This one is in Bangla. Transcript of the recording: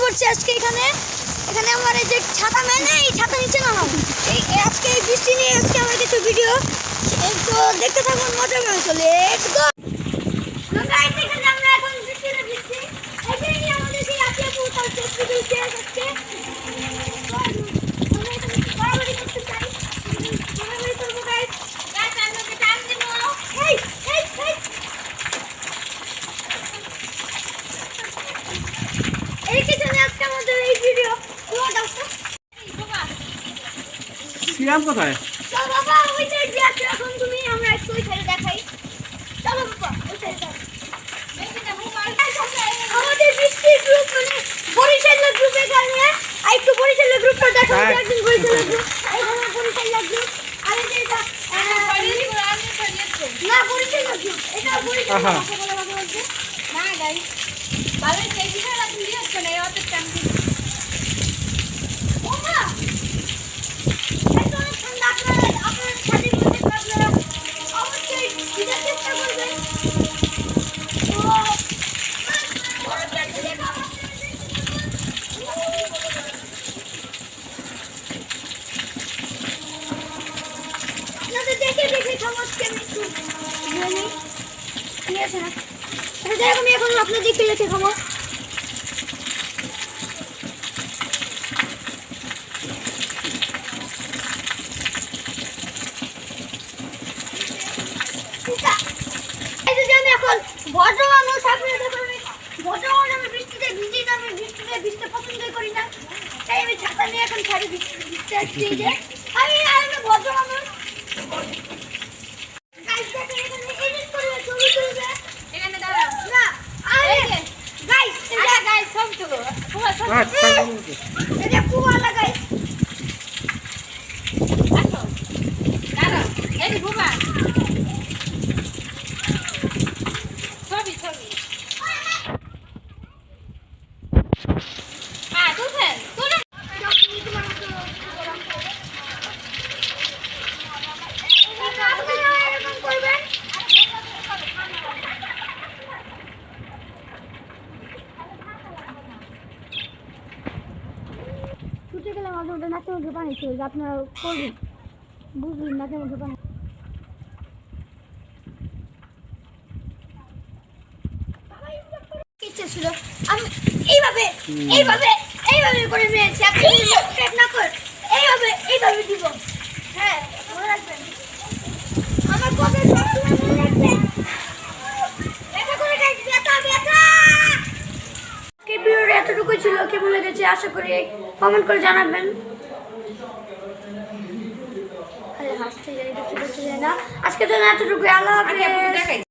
পড়ছে আজকে এখানে আমার এই যে ছাতা মেনে এই ছাতা নিচে নামাও আজকে এই বৃষ্টি নিয়ে আজকে আমার কিছু ভিডিও তো দেখতে থাকুন, মজা করে চলে লেটস গো। তো গাইস এখানে আমরা এখন বৃষ্টিতে ভিজছি, এখানে নিয়ে আমাদের সেই আপিয়া পুরো ভিডিও শেয়ার করছে। তো আমরা এখানে বাড়াবাড়ি করতে চাই, বাড়াবাড়ি করবো গাইস। গাইস আমরা একটা টাইম দিব, এই এই কিছু আজকে আমাদের এই ভিডিও পুরো দেখো। সিরাম কোথায়? চল বাবা ওই সাইড দিয়ে আসো, এখন তুমি আমরা একটু ওই সাইডে দেখাই। চলো বাবা ওই সাইডে আমাদের বৃষ্টির গ্রুপ মানে বরিশালের গ্রুপে গেলে একটু বরিশালের গ্রুপটা দেখো, একদিন বরিশালের গ্রুপ এখানে বরিশালের গ্রুপ আর এটা না বরিশালের গ্রুপ এটা বরিশালের কথা বলছে না গাইস ভালো সেই বিষয়টা তুমি হচ্ছে না অত টাইম ওমা এত ঠান্ডা আপনার সাথে বলতে আপনারা অবশ্যই দিতে চেষ্টা করবেন। আপনাদের দেখে সমস্যা একটু নেই ঠিক আছে না, দেখ আমি এখন আপনাদের দেখে লেখে খাবো। আমি এখন ভদ্র মানুষ, আপনারা দেখুন ভদ্র মানুষ, আমি বৃষ্টিতে ভিজি না, আমি বৃষ্টিতে ভিজতে পছন্দই করি না, তাই আমি ছাতা নিয়ে এখন ছাড়ি ভিজতে আসছি যে আমি ভদ্র মানুষ। ছুটে গেলে মাঝে মধ্যে নাকের মধ্যে পানি ছিল, আপনারা করবেন বুঝবেন নাকের মধ্যে পানি ইচ্ছা ছিল আমি এইভাবে করে নিয়েছি। আপনি সাবস্ক্রাইব না করে এইভাবে দিব, হ্যাঁ মনে রাখবেন আমার কথা সবসময় মনে রাখবেন। এটা করে গাইস ব্যথা আজকে ভিডিওটা এতটুকুই ছিল, কেমন লেগেছে আশা করি কমেন্ট করে জানাবেন। আরে হাসতে যাই না, আজকে তো এতটুকুই, আল্লাহ হাফেজ।